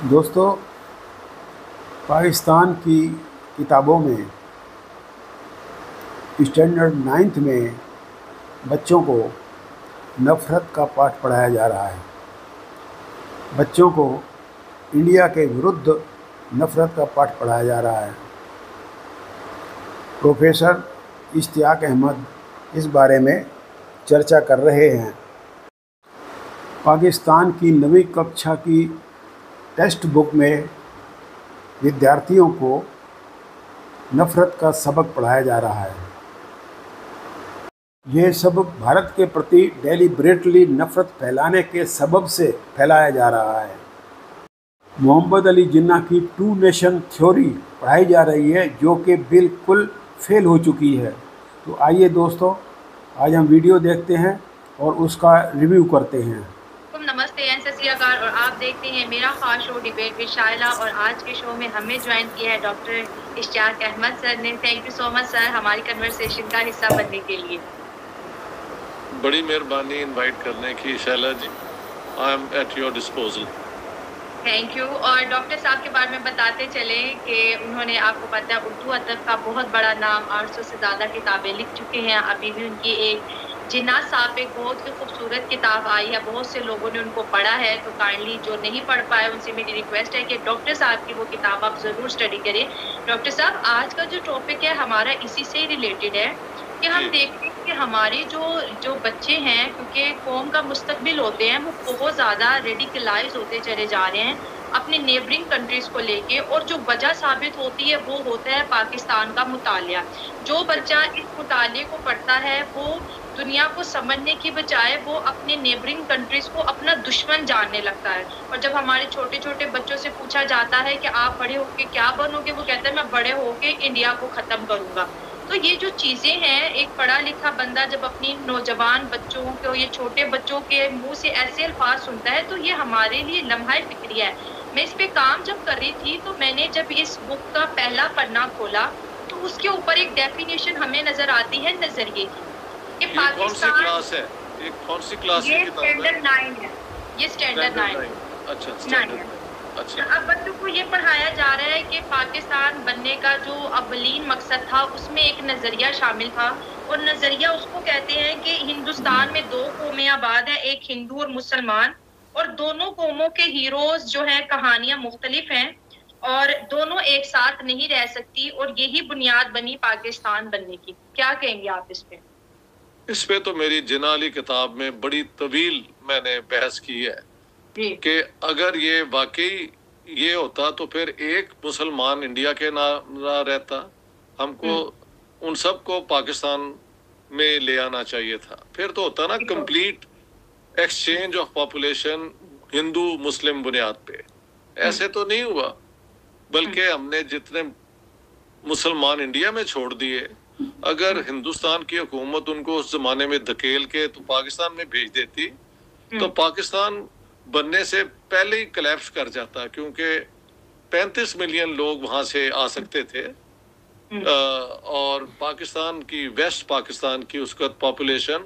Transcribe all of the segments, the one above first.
दोस्तों, पाकिस्तान की किताबों में स्टैंडर्ड 9th में बच्चों को नफ़रत का पाठ पढ़ाया जा रहा है। बच्चों को इंडिया के विरुद्ध नफ़रत का पाठ पढ़ाया जा रहा है। प्रोफेसर इश्तियाक अहमद इस बारे में चर्चा कर रहे हैं। पाकिस्तान की 9वीं कक्षा की टेक्स्ट बुक में विद्यार्थियों को नफ़रत का सबक पढ़ाया जा रहा है। यह सब भारत के प्रति डेलिब्रेटली नफ़रत फैलाने के सबब से फैलाया जा रहा है। मोहम्मद अली जिन्ना की टू नेशन थ्योरी पढ़ाई जा रही है, जो कि बिल्कुल फेल हो चुकी है। तो आइए दोस्तों, आज हम वीडियो देखते हैं और उसका रिव्यू करते हैं। नमस्ते, सत श्री अकाल और आप देखते हैं मेरा खास शो डिबेट विद शाइला। और आज के शो में हमें ज्वाइन किया है डॉक्टर इश्तियाक अहमद सर ने। Thank you so much sir हमारी कन्वर्सेशन का हिस्सा बनने के लिए। बड़ी मेहरबानी इनवाइट करने की Shaila ji. I am at your disposal. Thank you. और डॉक्टर साहब के बारे में बताते चले कि उन्होंने, आपको पता है, उर्दू अदब का बहुत बड़ा नाम, 800 से ज़्यादा किताबें लिख चुके हैं। अभी भी उनकी एक जिन्ना साहब एक बहुत ही खूबसूरत किताब आई है, बहुत से लोगों ने उनको पढ़ा है। तो काइंडली जो नहीं पढ़ पाए उनसे मेरी रिक्वेस्ट है कि डॉक्टर साहब की वो किताब आप ज़रूर स्टडी करें। डॉक्टर साहब, आज का जो टॉपिक है हमारा इसी से रिलेटेड है कि हम देखते हैं कि हमारे जो बच्चे हैं, क्योंकि कौम का मुस्तकबिल होते हैं, वो बहुत ज़्यादा रेडिकलाइज होते चले जा रहे हैं अपने नेबरिंग कंट्रीज को लेके। और जो वजह साबित होती है वो होता है पाकिस्तान का मुतालिया। जो बच्चा इस मुताले को पढ़ता है वो दुनिया को समझने की बजाय वो अपने नेबरिंग कंट्रीज को अपना दुश्मन जानने लगता है। और जब हमारे छोटे छोटे बच्चों से पूछा जाता है कि आप बड़े होके क्या बनोगे, वो कहते हैं मैं बड़े होके इंडिया को खत्म करूंगा। तो ये जो चीजें हैं, एक पढ़ा लिखा बंदा जब अपनी नौजवान बच्चों को, ये छोटे बच्चों के मुंह से ऐसे अल्फाज सुनता है, तो ये हमारे लिए लम्हा फिक्रिया है। मैं इस पे काम जब कर रही थी तो मैंने जब इस बुक का पहला पन्ना खोला तो उसके ऊपर एक डेफिनेशन हमें नजर आती है नजरिए की। कौन सी क्लास है? ये कौन सी क्लास की किताब है? स्टैंडर्ड 9 है। ये स्टैंडर्ड 9 है। अच्छा, स्टैंडर्ड 9। अच्छा, अब बच्चों को ये पढ़ाया जा रहा है कि पाकिस्तान बनने का जो अव्वलीन मकसद था उसमें एक नजरिया शामिल था। और नजरिया उसको कहते हैं कि हिंदुस्तान में दो कौमें आबाद है, एक हिंदू और मुसलमान। और दोनों कौमों के हीरोज जो हैं, कहानियां मुख्तलिफ हैं और दोनों एक साथ नहीं रह सकती। और यही बुनियाद बनी पाकिस्तान बनने की। क्या कहेंगे आप इस पे? इस पे तो मेरी जिन्ना अली किताब में बड़ी तवील मैंने बहस की है कि अगर ये वाकई ये होता तो फिर एक मुसलमान इंडिया के ना रहता। हमको उन सबको पाकिस्तान में ले आना चाहिए था। फिर तो होता ना complete exchange of population Hindu Muslim बुनियाद पे। ऐसे तो नहीं हुआ, बल्कि हमने जितने मुसलमान इंडिया में छोड़ दिए, अगर हिंदुस्तान की हुकूमत उनको उस जमाने में धकेल के तो पाकिस्तान में भेज देती तो पाकिस्तान बनने से पहले ही कोलैप्स कर जाता, क्योंकि 35 मिलियन लोग वहां से आ सकते थे। और पाकिस्तान की, वेस्ट पाकिस्तान की उस वक्त पॉपुलेशन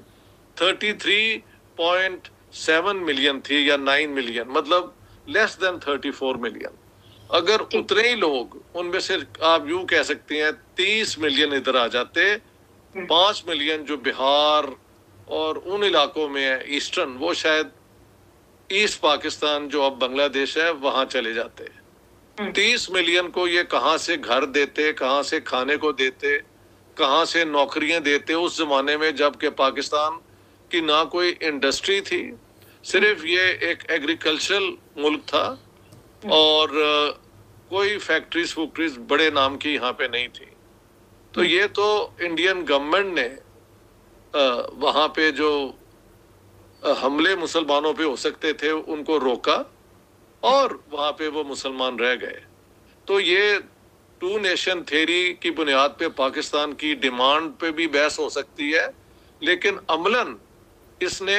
33.7 मिलियन थी या 9 मिलियन, मतलब लेस देन 34 मिलियन। अगर उतने ही लोग, उनमें से आप यूं कह सकती हैं 30 मिलियन इधर आ जाते, 5 मिलियन जो बिहार और उन इलाकों में है ईस्टर्न, वो शायद ईस्ट पाकिस्तान जो अब बांग्लादेश है वहां चले जाते। 30 मिलियन को ये कहां से घर देते, कहां से खाने को देते, कहां से नौकरियां देते उस जमाने में, जबकि पाकिस्तान की ना कोई इंडस्ट्री थी, सिर्फ ये एक एग्रीकल्चरल मुल्क था और कोई फैक्ट्रीज फैक्ट्रीज बड़े नाम की यहाँ पे नहीं थी। तो ये तो इंडियन गवर्नमेंट ने वहां पे जो हमले मुसलमानों पे हो सकते थे उनको रोका और वहां पे वो मुसलमान रह गए। तो ये टू नेशन थ्योरी की बुनियाद पे पाकिस्तान की डिमांड पे भी बहस हो सकती है, लेकिन अमलन इसने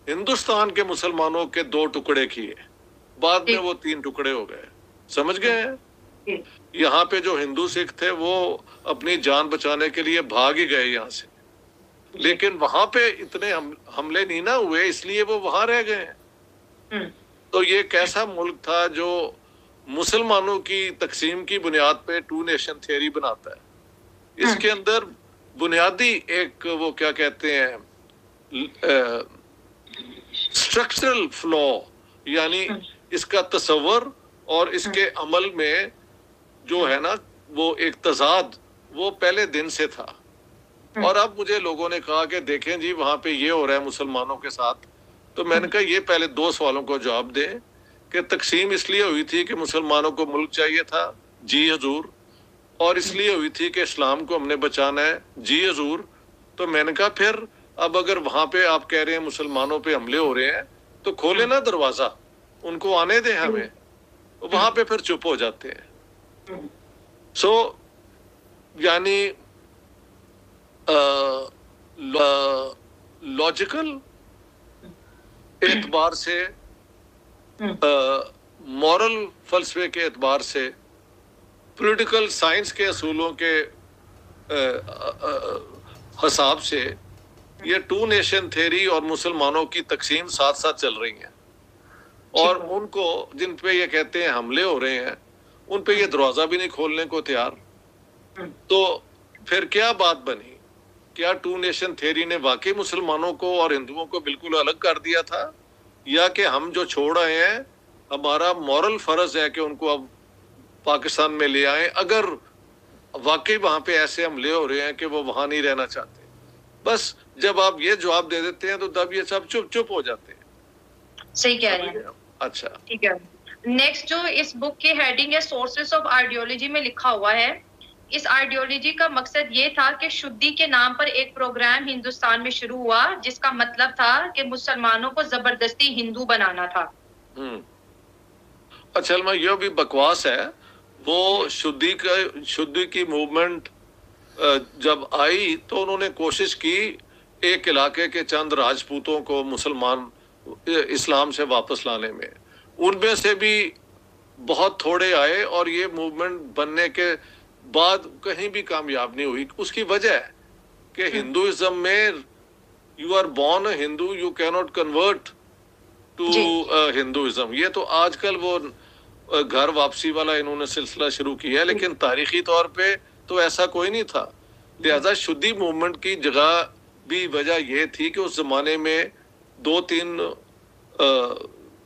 हिंदुस्तान के मुसलमानों के 2 टुकड़े किए, बाद में वो 3 टुकड़े हो गए। समझ गए हैं? यहाँ पे जो हिंदू सिख थे वो अपनी जान बचाने के लिए भाग ही गए यहाँ से, लेकिन वहां पे इतने हमले नहीं ना हुए, इसलिए वो वहां रह गए। तो ये कैसा मुल्क था जो मुसलमानों की तकसीम की बुनियाद पे टू नेशन थियरी बनाता है। इसके अंदर बुनियादी एक वो क्या कहते हैं स्ट्रक्चरल फ्लॉ, यानी इसका तसव्वुर और इसके अमल में जो है ना वो एक तजाद वो पहले दिन से था। और अब मुझे लोगों ने कहा कि देखें जी वहां पे ये हो रहा है मुसलमानों के साथ, तो मैंने कहा ये पहले दो सवालों को जवाब दें कि तकसीम इसलिए हुई थी कि मुसलमानों को मुल्क चाहिए था, जी हजूर, और इसलिए हुई थी कि इस्लाम को हमने बचाना है, जी हजूर। तो मैंने कहा फिर अब अगर वहां पे आप कह रहे हैं मुसलमानों पे हमले हो रहे हैं तो खोले ना दरवाजा, उनको आने दें हमें। तो वहां पे फिर चुप हो जाते हैं। सो यानी लॉजिकल एतबार से, मॉरल फलसफे के एतबार से, पॉलिटिकल साइंस के असूलों के हिसाब से ये टू नेशन थ्योरी और मुसलमानों की तकसीम साथ साथ चल रही हैं। और उनको जिन पे ये कहते हैं हमले हो रहे हैं उन पे ये दरवाजा भी नहीं खोलने को तैयार। तो फिर क्या बात बनी? क्या टू नेशन थ्योरी ने वाकई मुसलमानों को और हिंदुओं को बिल्कुल अलग कर दिया था, या कि हम जो छोड़ आए हैं हमारा मॉरल फर्ज है कि उनको अब पाकिस्तान में ले आए, अगर वाकई वहां पे ऐसे हमले हो रहे हैं कि वो वहां नहीं रहना चाहते। बस जब आप ये जवाब दे देते हैं तो तब ये सब चुप चुप हो जाते हैं। सही कह रहे हैं। अच्छा, ठीक है। नेक्स्ट जो इस बुक की हेडिंग है सोर्सेस ऑफ आइडियोलॉजी में लिखा हुआ है, इस आइडियोलॉजी का मकसद ये था कि शुद्धि के नाम पर एक प्रोग्राम हिंदुस्तान में शुरू हुआ जिसका मतलब था कि मुसलमानों को जबरदस्ती हिंदू बनाना था। अच्छा, ये भी बकवास है। वो शुद्धि की मूवमेंट जब आई तो उन्होंने कोशिश की एक इलाके के चंद राजपूतों को मुसलमान इस्लाम से वापस लाने में, उनमें से भी बहुत थोड़े आए और ये मूवमेंट बनने के बाद कहीं भी कामयाब नहीं हुई। उसकी वजह है कि हिंदुइज्म में you are born a Hindu, you can not convert to Hinduism. ये तो आजकल वो घर वापसी वाला इन्होंने सिलसिला शुरू किया है, लेकिन तारीखी तौर पे तो ऐसा कोई नहीं था। लिहाजा शुद्धि मूवमेंट की जगह भी वजह ये थी कि उस जमाने में दो तीन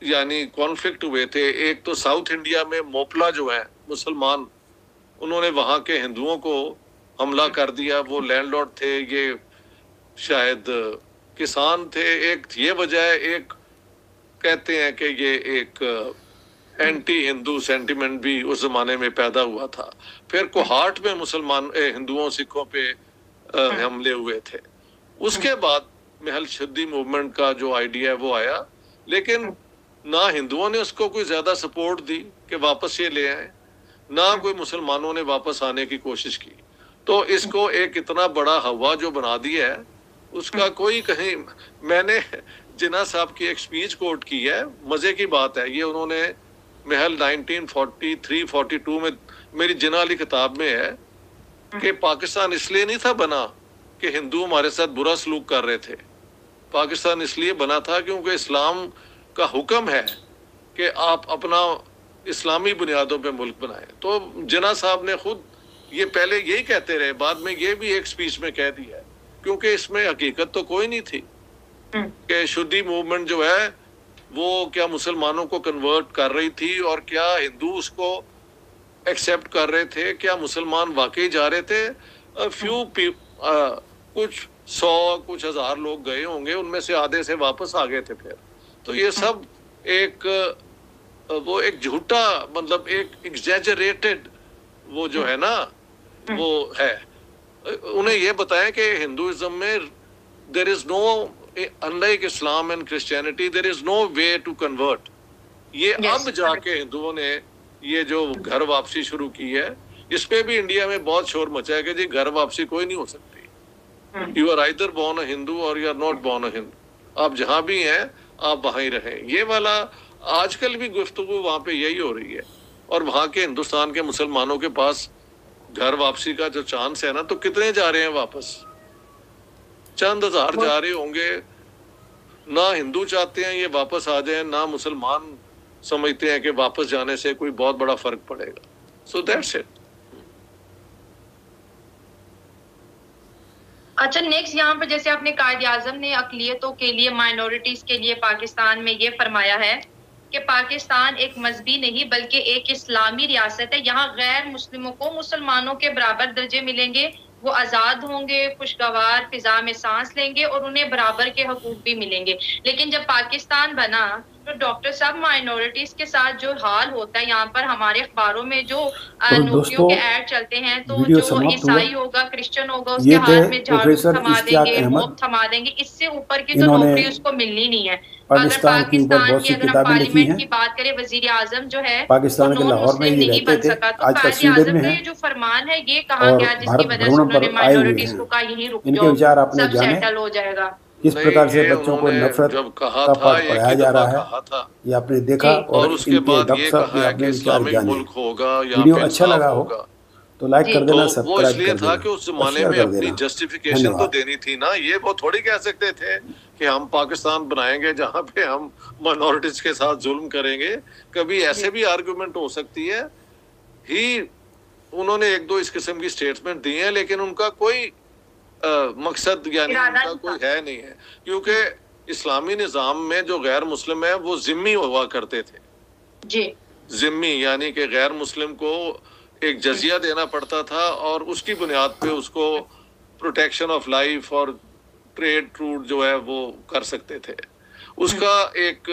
यानी कॉन्फ्लिक्ट हुए थे। एक तो साउथ इंडिया में मोपला जो है मुसलमान, उन्होंने वहां के हिंदुओं को हमला कर दिया। वो लैंडलॉर्ड थे, ये शायद किसान थे। एक ये वजह है, एक कहते हैं कि ये एक एंटी हिंदू सेंटिमेंट भी उस जमाने में पैदा हुआ था। फिर कोहाट में मुसलमान हिंदुओं सिखों पे हमले हुए थे। उसके बाद महल शुद्धि मूवमेंट का जो आइडिया है वो आया, लेकिन ना हिंदुओं ने उसको कोई ज्यादा सपोर्ट दी कि वापस ये ले आए, ना कोई मुसलमानों ने वापस आने की कोशिश की। तो इसको एक इतना बड़ा हवा जो बना दिया है उसका कोई कहीं। मैंने जिन्ना साहब की एक स्पीच कोट की है, मजे की बात है ये, उन्होंने महल 1943-42 में मेरी जिन्ना वाली किताब में है कि पाकिस्तान इसलिए नहीं था बना कि हिंदू हमारे साथ बुरा सलूक कर रहे थे। पाकिस्तान इसलिए बना था क्योंकि इस्लाम का हुक्म है कि आप अपना इस्लामी बुनियादों पे मुल्क बनाएं। तो जिन्ना साहब ने खुद ये पहले यही कहते रहे, बाद में ये भी एक स्पीच में कह दिया है, क्योंकि इसमें हकीकत तो कोई नहीं थी कि शुद्धि मूवमेंट जो है वो क्या मुसलमानों को कन्वर्ट कर रही थी और क्या हिंदू उसको एक्सेप्ट कर रहे थे, क्या मुसलमान वाकई जा रहे थे। कुछ 100 कुछ 1000 लोग गए होंगे, उनमें से आधे से वापस आ गए थे। फिर तो ये सब एक वो एक झूठा, मतलब एक एग्जैजरेटेड वो जो है ना वो है। उन्हें ये बताया कि हिंदुइज्म में there is no, unlike Islam and Christianity, there is no way to convert. ये अब जाके हिंदुओं ने ये जो घर वापसी शुरू की है, इस पे भी इंडिया में बहुत शोर मचा है कि जी घर वापसी कोई नहीं हो सकती। You are either born a Hindu or you are not born a Hindu. आप जहां भी हैं आप वहां ही रहें। ये वाला आजकल भी गुफ्तगू वहां पे यही हो रही है। और वहां के हिंदुस्तान के मुसलमानों के पास घर वापसी का जो चांस है ना, तो कितने जा रहे हैं वापस? चंद हजार जा रहे होंगे। ना हिंदू चाहते हैं ये वापस आ जाए, ना मुसलमान समझते हैं कि वापस जाने से कोई बहुत बड़ा फर्क पड़ेगा। So that's it. अच्छा, नेक्स्ट यहाँ पर जैसे आपने कायद आजम ने अक़लियतों के लिए, माइनॉरिटीज के लिए पाकिस्तान में ये फरमाया है कि पाकिस्तान एक मजहबी नहीं बल्कि एक इस्लामी रियासत है। यहाँ गैर मुस्लिमों को मुसलमानों के बराबर दर्जे मिलेंगे, वो आज़ाद होंगे, खुशगवार फिजा में सांस लेंगे और उन्हें बराबर के हकूक भी मिलेंगे। लेकिन जब पाकिस्तान बना तो डॉक्टर साहब माइनॉरिटीज के साथ जो हाल होता है, यहाँ पर हमारे अखबारों में जो तो नौकरियों दोस्तों के ऐड चलते हैं, तो वीडियो जो समाप्त हुआ। ईसाई होगा, क्रिश्चियन होगा, उसके ये थे हाथ में झाड़ू प्रोफेसर थमा इश्तियाक देंगे, अहमद। मोब थमा देंगे, इससे ऊपर की तो इन्होंने नौकरी उसको मिलनी नहीं है। अगर पाकिस्तान के ऊपर पाकिस्तान बहुत की सी अगर हम किताबें लिखी पार्लियामेंट हैं। की बात करें, वजीर आजम जो है वो पाकिस्तान के नॉन लाहौर में मुस्लिम ही नहीं रहते बन थे, सका, तो आजकल कायद स्वीडन आजम में का है ये जो फरमान है ये कहा और गया जिसकी भारत वजह से भ्रमण उन्होंने पर आए हुए माइनॉरिटीज को हैं। कहा यहीं रुक इनके जाओ, विचार आपने सब जाने, सेटल हो जाएगा। किस नहीं, प्रकार से ये बच्चों को उन्होंने नफरत जब कहा का था पाठ एक पढ़ाया ही जा दफा रहा है, कहा था, ये आपने देखा जी। और और उसके इनके बाद डॉक्टर ये साहब कहा के है आपने कि विचार इस्लामिक जाने। मुल्क होगा, यहाँ वीडियो पे अच्छा इंसाफ लगा हो होगा। तो लाइक जी। कर देना, तो वो सब्सक्राइब इसलिए कर था देना कि उस और जमाने शेयर में कर अपनी देना। जस्टिफिकेशन तो धन्यवाद। देनी थी ना। ये वो थोड़ी कह सकते थे कि हम पाकिस्तान बनाएंगे जहाँ पे हम माइनॉरिटीज के साथ जुल्म करेंगे। कभी ऐसे भी आर्गुमेंट हो सकती है ही। उन्होंने एक दो इस किस्म की स्टेटमेंट दी हैं, लेकिन उनका कोई मकसद यानी इरादा उनका नहीं कोई था। है नहीं है, क्योंकि इस्लामी निज़ाम में जो गैर मुस्लिम है वो जिम्मी हुआ करते थे। जी। जिम्मी यानी कि गैर मुस्लिम को एक जजिया देना पड़ता था और उसकी बुनियाद पे उसको प्रोटेक्शन ऑफ लाइफ और ट्रेड रूट जो है वो कर सकते थे। उसका एक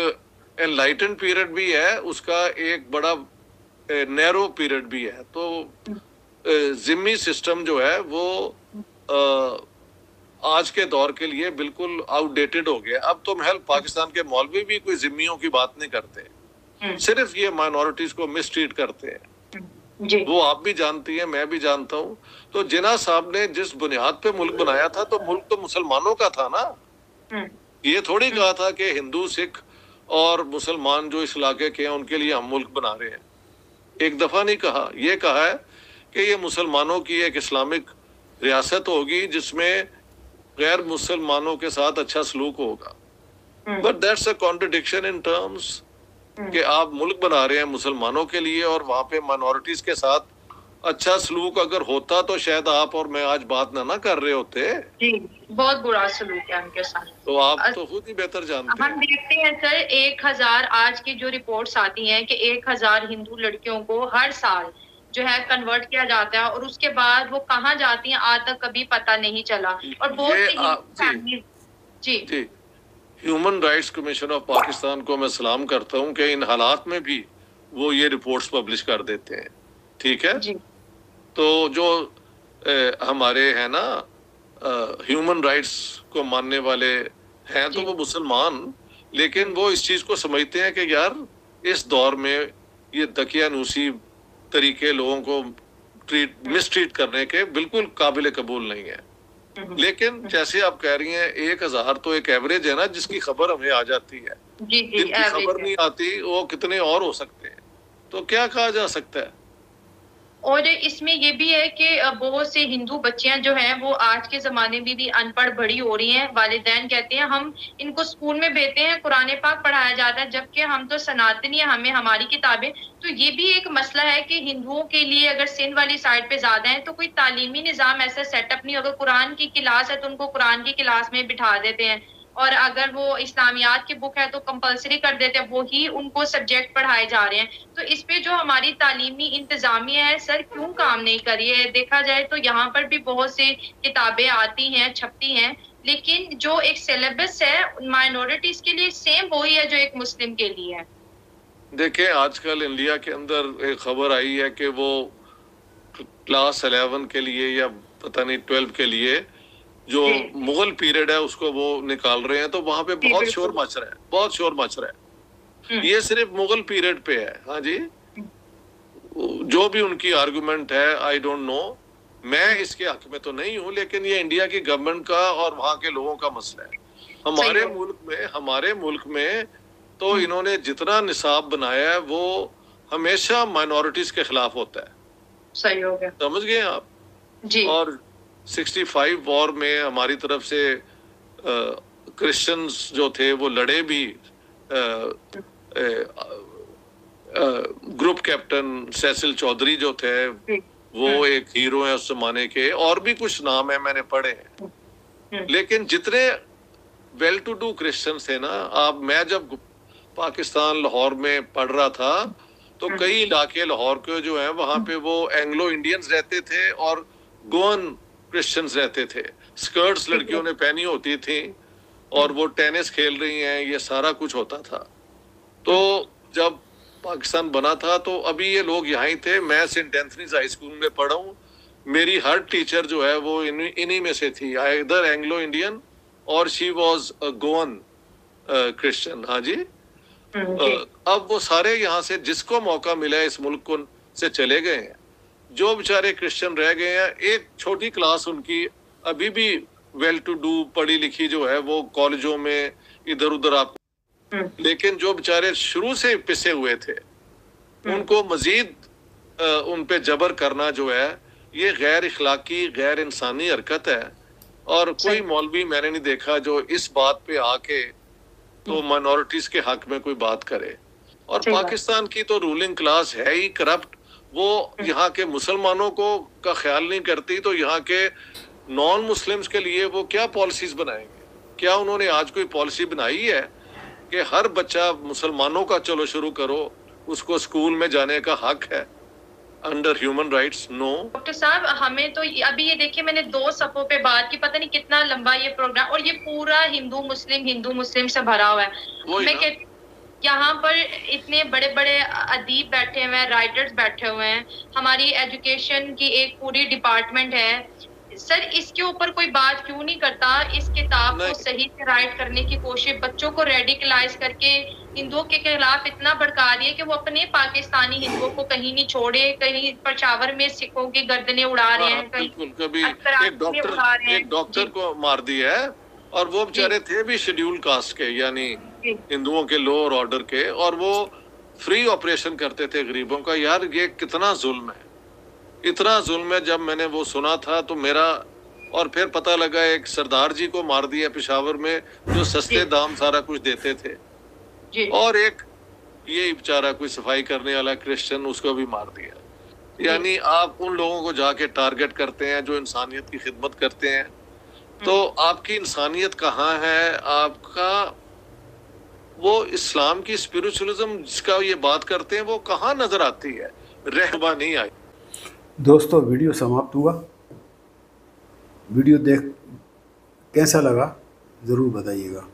एनलाइटन पीरियड भी है, उसका एक बड़ा नैरो पीरियड भी है। तो जिम्मी सिस्टम जो है वो आज के दौर के लिए बिल्कुल आउटडेटेड हो गया। अब तो महल पाकिस्तान के मौलवी भी कोई जिम्मियों की बात नहीं करते, सिर्फ ये माइनॉरिटीज को मिसट्रीट करते हैं। जी। वो आप भी जानती हैं, मैं भी जानता हूँ। तो जिन्ना साहब ने जिस बुनियाद पे मुल्क बनाया था, तो मुल्क तो मुसलमानों का था ना। ये थोड़ी कहा था कि हिंदू, सिख और मुसलमान जो इस इलाके के हैं उनके लिए हम मुल्क बना रहे हैं। एक दफा नहीं कहा, ये कहा है कि ये मुसलमानों की एक इस्लामिक रियासत होगी जिसमें गैर मुसलमानों के साथ अच्छा सलूक होगा। But that's a contradiction in terms कि आप मुल्क बना रहे हैं मुसलमानों के लिए और वहां पे माइनॉरिटीज के साथ अच्छा सलूक अगर होता तो शायद आप और मैं आज बात ना कर रहे होते। जी, बहुत बुरा सलूक है उनके साथ। तो आप तो खुद ही बेहतर जानते हैं। हम देखते हैं सर, 1000 आज की जो रिपोर्ट्स आती हैं कि 1000 हिंदू लड़कियों को हर साल जो है कन्वर्ट किया जाता है और उसके बाद वो कहाँ जाती हैं आज तक कभी पता नहीं चला। और बहुत सी हिंदू फैमिलीज जी human rights commission of Pakistan को मैं सलाम करता हूँ कि इन हालात में भी वो ये रिपोर्ट्स पब्लिश कर देते हैं। ठीक है जी। तो जो हमारे है ना ह्यूमन राइट्स को मानने वाले हैं, तो वो मुसलमान, लेकिन वो इस चीज को समझते हैं कि यार इस दौर में ये दकियानूसी तरीके लोगों को मिसट्रीट करने के बिल्कुल काबिल कबूल नहीं है। लेकिन जैसे आप कह रही हैं 1000 तो एक एवरेज है ना, जिसकी खबर हमें आ जाती है। जी, जिनकी खबर नहीं आती वो कितने और हो सकते हैं। तो क्या कहा जा सकता है। और इसमें ये भी है कि बहुत से हिंदू बच्चियां जो हैं वो आज के ज़माने में भी अनपढ़ बड़ी हो रही हैं। वालिदैन कहते हैं हम इनको स्कूल में भेजते हैं, कुरान पाक पढ़ाया जाता है, जबकि हम तो सनातनी हैं, हमें हमारी किताबें। तो ये भी एक मसला है कि हिंदुओं के लिए अगर सिंध वाली साइड पे ज़्यादा है तो कोई तालीमी निज़ाम ऐसा सेटअप नहीं। अगर कुरान की क्लास है तो उनको कुरान की क्लास में बिठा देते हैं, और अगर वो इस्लामियात की बुक है तो कंपलसरी कर देते हैं, वो ही उनको सब्जेक्ट पढ़ाए जा रहे हैं। तो इस पे जो हमारी तालीमी इंतजामिया है सर क्यों काम नहीं कर रही है। देखा जाए तो यहाँ पर भी बहुत सी किताबें आती हैं, छपती हैं, लेकिन जो एक सिलेबस है माइनॉरिटीज के लिए सेम वही है जो एक मुस्लिम के लिए है। देखिए आजकल इंडिया के अंदर एक खबर आई है कि वो क्लास 11 के लिए या पता नहीं 12 के लिए जो मुगल पीरियड है उसको वो निकाल रहे हैं। तो वहां पे बहुत शोर मच रहा है, बहुत शोर मच रहा है। ये सिर्फ मुगल पीरियड पे है। हाँ जी, जो भी उनकी आर्गुमेंट है आई डोंट नो, मैं इसके हक में तो नहीं हूँ, लेकिन ये इंडिया की गवर्नमेंट का और वहाँ के लोगों का मसला है। हमारे मुल्क में तो इन्होंने जितना निसाब बनाया है वो हमेशा माइनॉरिटीज के खिलाफ होता है। सही हो गया, समझ गए आप जी। और 65 वॉर में हमारी तरफ से क्रिश्चियंस जो थे वो लड़े भी ग्रुप कैप्टन सैसिल चौधरी जो थे वो एक हीरो है उस जमाने के, और भी कुछ नाम है मैंने पढ़े हैं। लेकिन जितने वेल टू डू क्रिश्चियन थे ना, मैं जब पाकिस्तान लाहौर में पढ़ रहा था तो कई इलाके लाहौर के जो है वहां पे वो एंग्लो इंडियंस रहते थे और गोवन क्रिश्चियंस रहते थे। स्कर्ट्स लड़कियों ने पहनी होती थी और वो टेनिस खेल रही हैं, ये सारा कुछ होता था। तो जब पाकिस्तान बना था तो अभी ये लोग यहाँ ही थे। मैं सेंट एंथनीज हाई स्कूल में पढ़ा हूँ, मेरी हर टीचर जो है वो इन्हीं में से थी, इधर एंग्लो इंडियन और she was a Goan Christian. हाँ जी। अब वो सारे यहाँ से जिसको मौका मिला इस मुल्क को से चले गए हैं। जो बेचारे क्रिश्चियन रह गए हैं, एक छोटी क्लास उनकी अभी भी वेल टू डू पढ़ी लिखी जो है वो कॉलेजों में इधर उधर आप, लेकिन जो बेचारे शुरू से पिसे हुए थे उनको मजीद उन पे जबर करना जो है ये गैर इखलाकी गैर इंसानी हरकत है। और कोई मौलवी मैंने नहीं देखा जो इस बात पे आके तो माइनॉरिटीज के हक में कोई बात करे। और पाकिस्तान की तो रूलिंग क्लास है ही करप्ट, वो यहाँ के मुसलमानों को का ख्याल नहीं करती, तो यहाँ के नॉन मुस्लिम्स के लिए वो क्या पॉलिसीज बनाएंगे? क्या उन्होंने आज कोई पॉलिसी बनाई है कि हर बच्चा मुसलमानों का चलो शुरू करो, उसको स्कूल में जाने का हक है under human rights? No. Doctor साहब, हमें तो अभी ये देखिए मैंने 2 सफ़ों पे बात की, पता नहीं कितना लंबा ये प्रोग्राम, और ये पूरा हिंदू मुस्लिम से भरा हुआ है। मैं कहती यहाँ पर इतने बड़े बड़े अदीब बैठे हुए हैं, राइटर्स बैठे हुए हैं, हमारी एजुकेशन की एक पूरी डिपार्टमेंट है। सर इसके ऊपर कोई बात क्यों नहीं करता? इस किताब को सही से राइट करने की कोशिश, बच्चों को रेडिकलाइज करके हिंदुओं के खिलाफ इतना भड़का रही है कि वो अपने पाकिस्तानी हिंदुओं को कहीं नहीं छोड़े, कहीं पेशावर में सिखों की गर्दनें उड़ा रहे हैं, कभी एक डॉक्टर को मार दिया है, और वो बेचारे थे भी शेड्यूल कास्ट के, यानी हिंदुओं के लोअर ऑर्डर के, और वो फ्री ऑपरेशन करते थे गरीबों का। यार ये कितना जुल्म है, इतना जुल्म है। जब मैंने वो सुना था तो मेरा, और फिर पता लगा एक सरदार जी को मार दिया पेशावर में जो सस्ते दाम सारा कुछ देते थे, और एक ये बेचारा कोई सफाई करने वाला क्रिश्चियन, उसको भी मार दिया। यानी आप उन लोगों को जाके टारगेट करते हैं जो इंसानियत की खिदमत करते हैं, तो आपकी इंसानियत कहाँ है? आपका वो इस्लाम की स्पिरिचुअलिज्म जिसका ये बात करते हैं वो कहाँ नजर आती है? रहबा नहीं आई। दोस्तों वीडियो समाप्त हुआ। वीडियो देख कैसा लगा ज़रूर बताइएगा।